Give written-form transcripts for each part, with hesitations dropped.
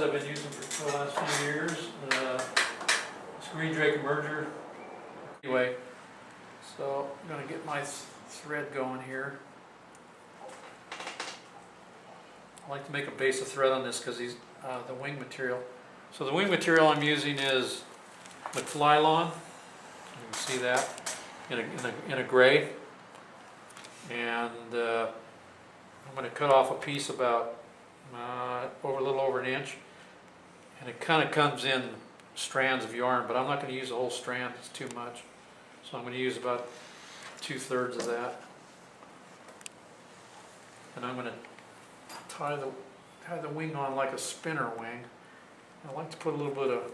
I've been using for the last few years. Screen drake merger. Anyway, so I'm going to get my thread going here. I like to make a base of thread on this because these the wing material. So the wing material I'm using is McFlylon. You can see that in a gray. And I'm going to cut off a piece about a little over an inch, and it kind of comes in strands of yarn, but I'm not going to use the whole strand, it's too much. So I'm going to use about 2/3 of that, and I'm going to tie the wing on like a spinner wing. I like to put a little bit of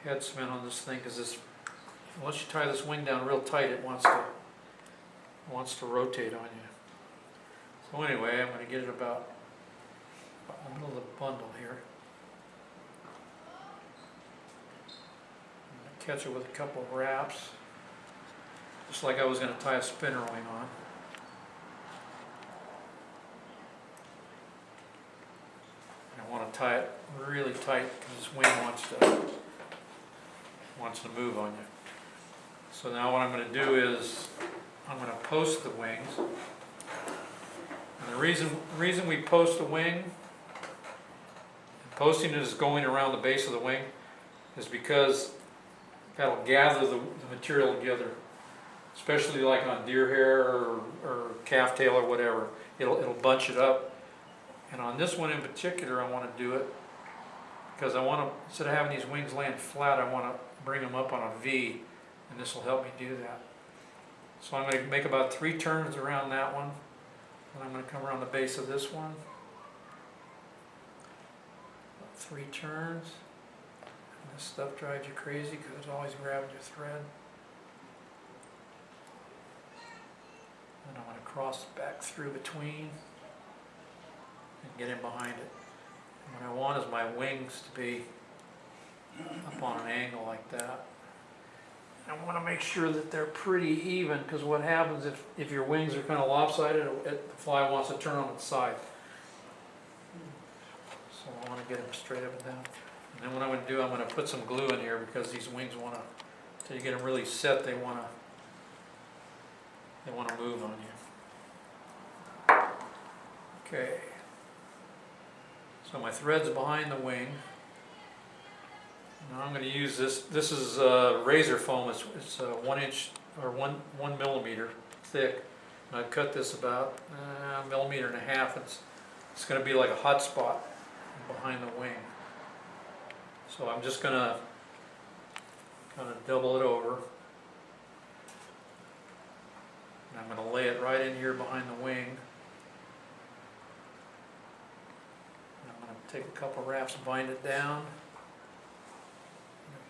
head cement on this thing because unless you tie this wing down real tight, it wants to rotate on you. So anyway, I'm going to get it about the middle of the bundle here. I'm going to catch it with a couple of wraps, just like I was going to tie a spinner wing on. And I want to tie it really tight because this wing wants to move on you. So now what I'm going to do is I'm going to post the wings. And the reason we post the wing, posting it is going around the base of the wing, is because that'll gather the material together, especially like on deer hair or calf tail or whatever. It'll bunch it up. And on this one in particular, I want to do it because I want to, instead of having these wings laying flat, I want to bring them up on a V, and this will help me do that. So I'm going to make about 3 turns around that one, and I'm going to come around the base of this one. 3 turns. And this stuff drives you crazy because it's always grabbing your thread. And I'm going to cross back through between and get in behind it. And what I want is my wings to be up on an angle like that. I want to make sure that they're pretty even, because what happens if your wings are kind of lopsided, the fly wants to turn on its side. So I want to get them straight up and down. And then what I'm going to do, I'm going to put some glue in here because these wings want to, until you get them really set, they want to move on you. Okay. So my thread's behind the wing. Now I'm going to use this. This is razor foam. It's 1 inch or 1 millimeter thick. And I've cut this about 1.5 millimeters. It's going to be like a hot spot behind the wing. So I'm just going to kind of double it over. And I'm going to lay it right in here behind the wing. And I'm going to take a couple wraps and bind it down.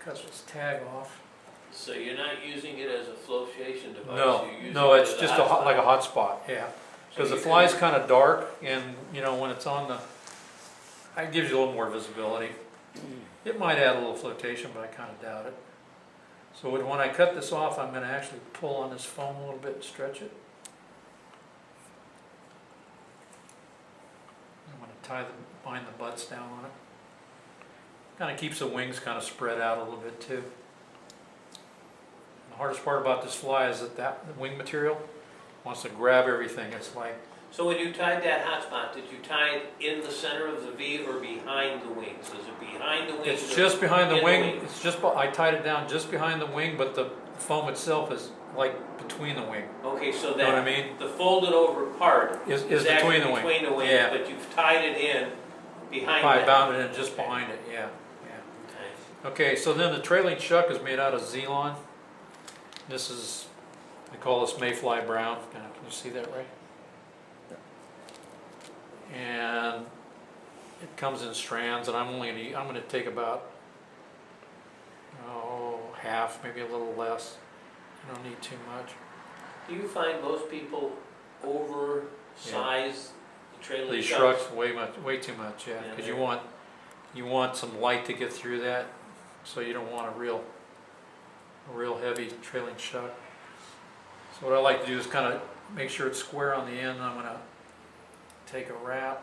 Cut this tag off. So you're not using it as a flotation device? No, you're no, using it's it just like a hot spot, yeah. Because So the fly's kind of dark, and you know when it's on the, it gives you a little more visibility. It might add a little flotation, but I kind of doubt it. So when I cut this off, I'm going to actually pull on this foam a little bit and stretch it. I'm going to bind the butts down on it. Kind of keeps the wings kind of spread out a little bit too. The hardest part about this fly is that the wing material wants to grab everything. It's like... So when you tied that hot spot, did you tie it in the center of the V or behind the wings? Is it behind the wings? It's just behind the wing. It's just, I tied it down just behind the wing, but the foam itself is like between the wing. Okay, so that you know what I mean? The folded over part is actually between the wing. yeah. But you've tied it in behind I that. bound it in just behind it, yeah. Okay, so then the trailing chuck is made out of Zelon. This is, I call this Mayfly Brown. Can you see that, Ray? And it comes in strands, and I'm going to take about half, maybe a little less. I don't need too much. Do you find most people oversize the trailing These chucks? shrubs way too much, yeah. Because Yeah, you want some light to get through that, so you don't want a real heavy trailing chuck. So what I like to do is kind of make sure it's square on the end. I'm going to take a wrap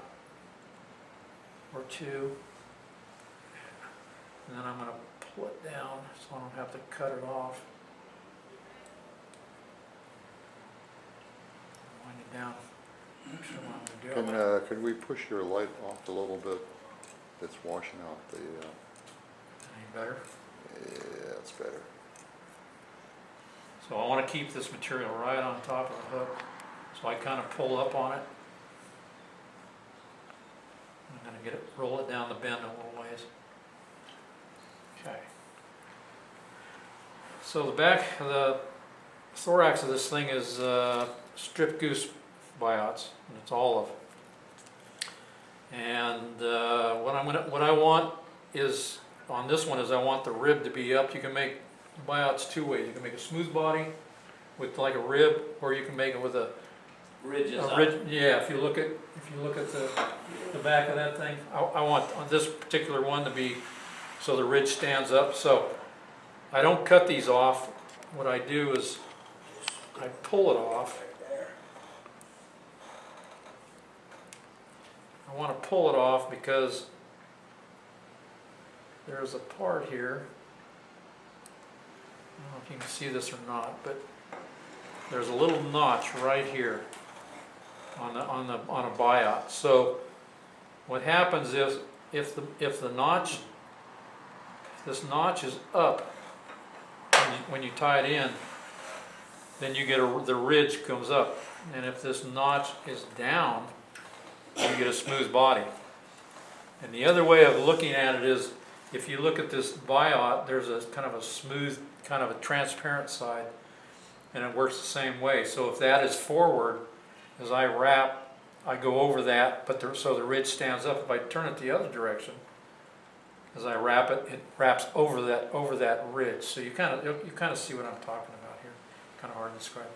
or two. And then I'm going to pull it down so I don't have to cut it off. Wind it down. Make sure what I'm going to do. Can we push your light off a little bit? It's washing out the, Any better? yeah, it's better. So I want to keep this material right on top of the hook. So I kind of pull up on it. I'm going to get it, roll it down the bend a little ways. Okay. So the back, the thorax of this thing is strip goose biots, and it's olive. And what I want is on this one is I want the rib to be up. You can make biots two ways. You can make a smooth body with like a rib, or you can make it with a Ridges up. ridge. Yeah, if you look at the back of that thing, I want on this particular one to be so the ridge stands up. So I don't cut these off. What I do is I pull it off. I want to pull it off because there's a part here. I don't know if you can see this or not, but there's a little notch right here on a biot. So what happens is if the notch, this notch is up when you tie it in, then you get the ridge comes up, and if this notch is down, you get a smooth body. And the other way of looking at it is, if you look at this biot, there's a kind of a smooth, kind of a transparent side, and it works the same way. So if that is forward, as I wrap, I go over that, but so the ridge stands up. If I turn it the other direction, as I wrap it, it wraps over that ridge. So you kind of see what I'm talking about here. Kind of hard to describe.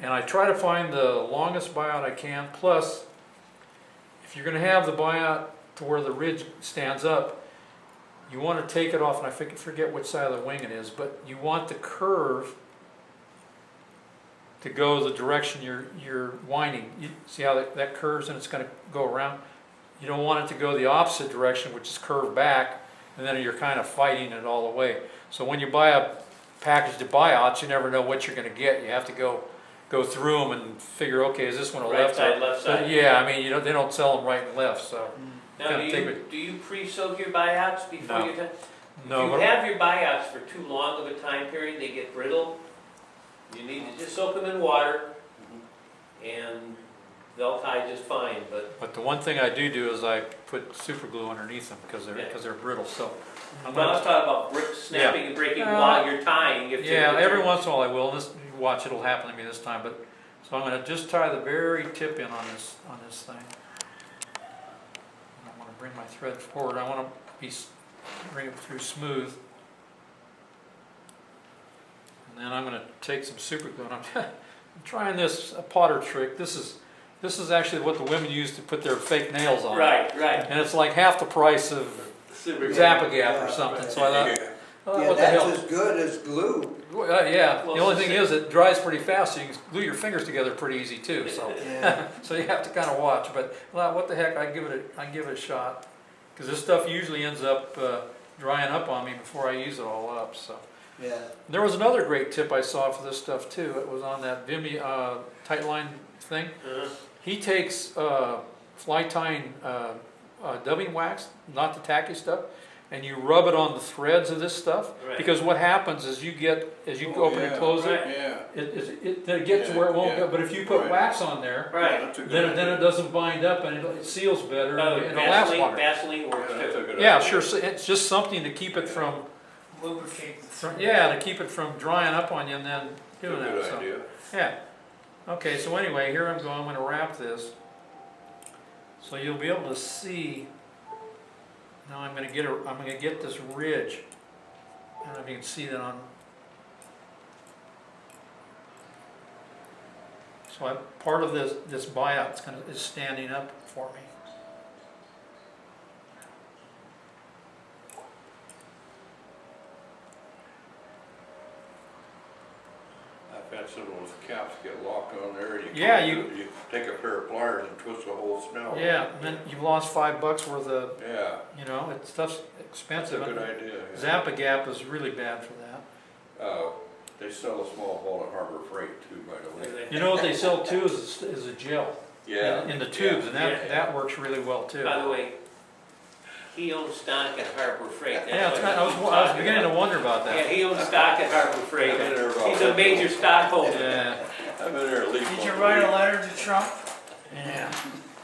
And I try to find the longest biot I can. Plus, if you're going to have the biot to where the ridge stands up, you want to take it off, and I forget which side of the wing it is, but you want the curve to go the direction you're winding. You see how that curves and it's going to go around? You don't want it to go the opposite direction, which is curved back, and then you're kind of fighting it all the way. So when you buy a package of biots, you never know what you're going to get. You have to go through them and figure, okay, is this one a Right left side, left side. But yeah, I mean, they don't sell them right and left, so. Now, do you pre-soak your buyouts before No. you tie? No, If you have your buyouts for too long of a time period, they get brittle. You need to just soak them in water, and they'll tie just fine. But the one thing I do is I put super glue underneath them because they're brittle. So I'm well, let's gonna, talk about snapping and breaking Uh, while you're tying. If yeah, you're, every once in a while I will. And you watch, it'll happen to me this time. But so I'm going to just tie the very tip in on this thing. I want to bring my thread forward. I want to bring it through smooth. And then I'm going to take some super glue, and I'm trying this a Potter trick. This is actually what the women use to put their fake nails on. right. And it's like half the price of Super Zap-A-Gap or something. So I thought, Yeah, what the hell? that's as good as glue. Well, yeah. Well, The only it's thing the is it dries pretty fast, so you can glue your fingers together pretty easy too. So Yeah. so you have to kind of watch. But well, what the heck? I give it a shot because this stuff usually ends up drying up on me before I use it all up. So. Yeah. There was another great tip I saw for this stuff too. It was on that Vimy tight line thing. He takes fly tying dubbing wax, not the tacky stuff, and you rub it on the threads of this stuff. Right. Because what happens is you open and close right. it gets to where it won't go. But if you put wax on there, Right. then it doesn't bind up and it seals better and it'll last longer. Vaseline works too. Yeah, sure. So it's just something to keep it from Lubricate. to keep it from drying up on you and then doing that. Good So, idea. yeah. Okay, so anyway, here I'm going to wrap this. So you'll be able to see. Now I'm going to get this ridge. I don't know if you can see that on. So part of this biot is standing up for me. I've had several those caps get locked on there, and you Yeah, can't you take a pair of pliers and twist the whole snow. Yeah, and then you've lost $5 worth of, Yeah, you know, stuff's that's a expensive. good idea. Yeah. Zap-A-Gap is really bad for that. They sell a small ball at Harbor Freight too, by the way. You know what they sell too is a gel. Yeah. In the tubes, and Yeah. that works really well too. By the way, he owns stock at Harbor Freight. That's Yeah, what I was beginning to wonder about Yeah, that. he owns stock at Harbor Freight. I've been there about He's a major stockholder. Yeah, I've been there at least. Did you once write a week. letter to Trump? yeah.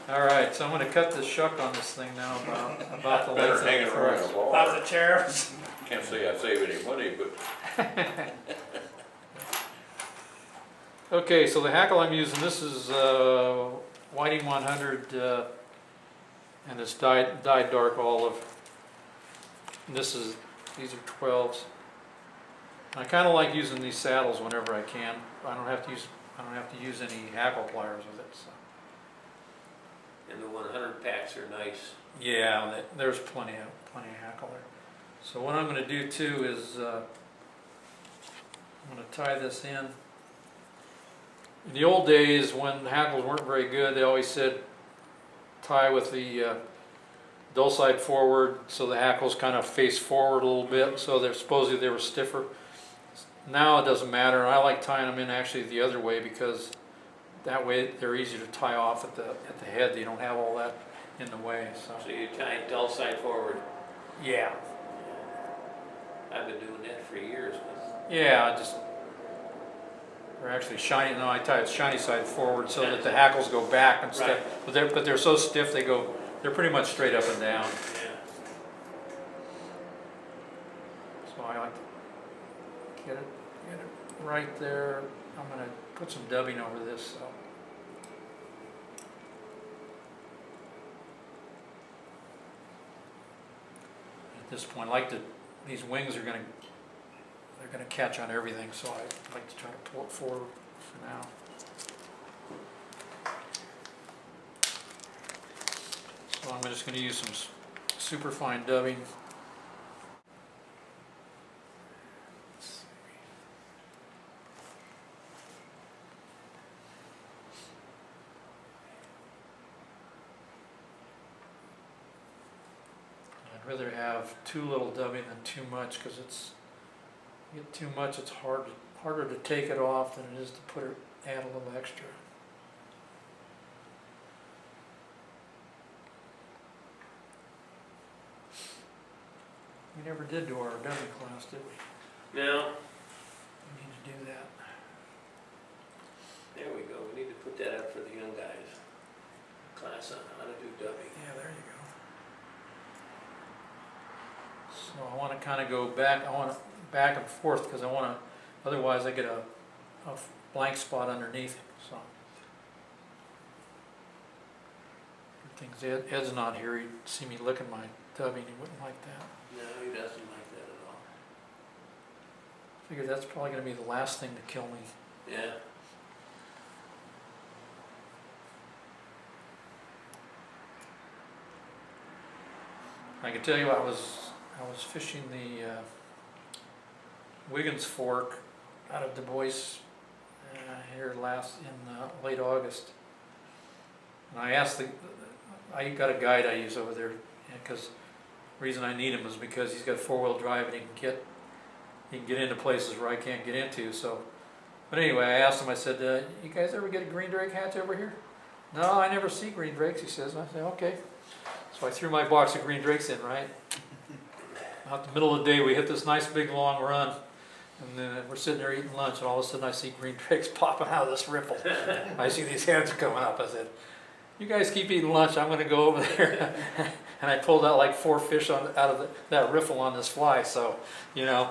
All right, so I'm gonna cut the shuck on this thing now about the Better length hanging of the around a forest. bar. About the tariffs? Can't say I save any money, but Okay, so the hackle I'm using, this is Whiting 100, and it's dyed dark olive. And these are 12s. I kind of like using these saddles whenever I can. I don't have to use any hackle pliers with it. So. And the 100 packs are nice. Yeah, there's plenty of hackle there. So what I'm going to do too is I'm going to tie this in. In the old days, when hackles weren't very good, they always said tie with the dull side forward, so the hackles kind of face forward a little bit, so supposedly they were stiffer. Now it doesn't matter. I like tying them in actually the other way because that way they're easier to tie off at the head. You don't have all that in the way. So you tie dull side forward. Yeah. I've been doing that for years. Yeah, they're actually shiny. No, I tie it shiny side forward so that the hackles go back instead. Right. But they're so stiff they're pretty much straight up and down. Yeah. So I like to get it right there. I'm gonna put some dubbing over this. So. At this point, these wings are gonna catch on everything, so I like to try to pull it forward for now. So I'm just going to use some super fine dubbing. I'd rather have too little dubbing than too much because you get too much, it's harder to take it off than it is to add a little extra. We never did do our dubbing class, did we? No. We need to do that. There we go. We need to put that up for the young guys. Class on how to do dubbing. Yeah, there you go. So I want to kind of go back. I want to back and forth because I want to. Otherwise, I get a blank spot underneath. So. Good things Ed's not here. He'd see me licking my dubbing. He wouldn't like that. No, he doesn't like that at all. Figure that's probably going to be the last thing to kill me. Yeah. I can tell you, I was fishing the Wiggins Fork out of Du Bois here in late August, and I asked I got a guide I use over there because the reason I need him is because he's got 4-wheel drive and he can get into places where I can't get into. So, but anyway, I asked him. I said, "You guys ever get a green drake hatch over here?" "No, I never see green drakes," he says. And I said, "Okay." So I threw my box of green drakes in, right? Out the middle of the day, we hit this nice big long run, and then we're sitting there eating lunch, and all of a sudden I see green drakes popping out of this ripple. I see these heads coming up. I said, "You guys keep eating lunch, I'm going to go over there." And I pulled out like 4 fish out of that riffle on this fly, so, you know.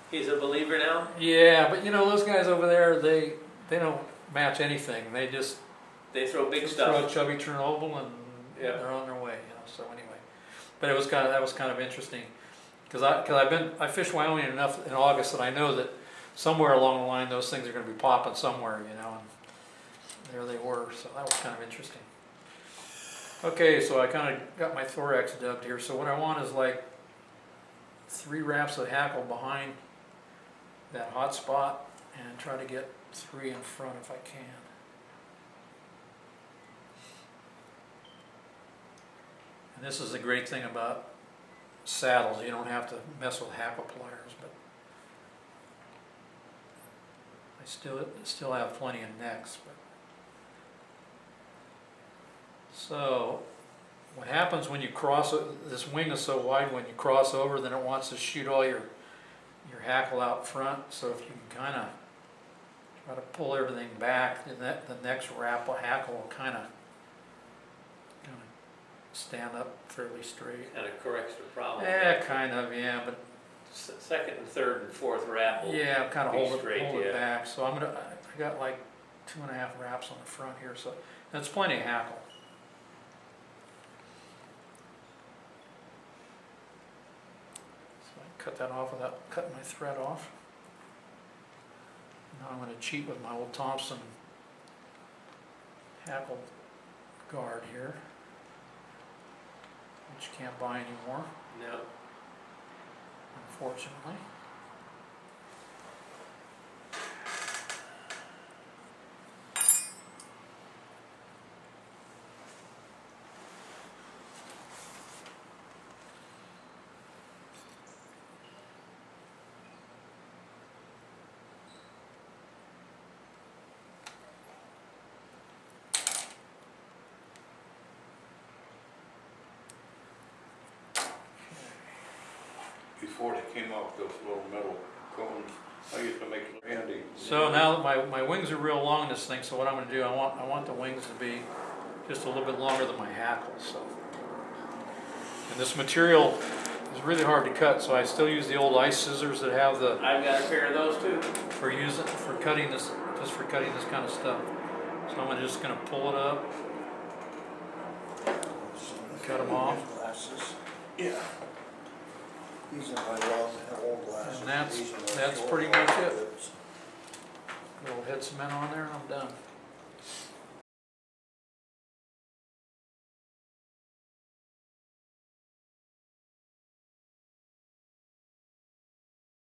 He's a believer now? Yeah, but you know, those guys over there, they don't match anything. They just They throw big throw stuff. a chubby Chernobyl and Yeah. they're on their way, you know. So anyway, but that was kind of interesting because I fished Wyoming enough in August that I know that somewhere along the line those things are going to be popping somewhere, you know. And there they were, so that was kind of interesting. Okay, so I kind of got my thorax dubbed here. So what I want is like 3 wraps of hackle behind that hot spot and try to get 3 in front if I can. And this is the great thing about saddles, you don't have to mess with hackle pliers, but I still have plenty of necks. But so what happens when you cross, this wing is so wide, when you cross over, then it wants to shoot all your hackle out front. So if you can kind of try to pull everything back, then the next wrap of hackle will kind of stand up fairly straight. Kind of corrects the problem. Yeah, kind of, yeah, but Second and third and fourth wrap will yeah, kind of be hold straight, it yeah. back. So I got like 2.5 wraps on the front here, so that's plenty of hackle. So I cut that off without cutting my thread off. Now I'm going to cheat with my old Thompson hackle guard here, which you can't buy anymore, No. unfortunately. Before they came out with those little metal cones, I used to make it handy. So now that my wings are real long in this thing, so what I'm going to do, I want the wings to be just a little bit longer than my hackle. So, and this material is really hard to cut, so I still use the old ice scissors that have the I've got a pair of those too. for cutting this, just for cutting this kind of stuff. So I'm just going to pull it up, cut them off. Glasses. Yeah. These are my old glasses. And that's- These are my that's short pretty much it. ones. A little head cement on there, and I'm done.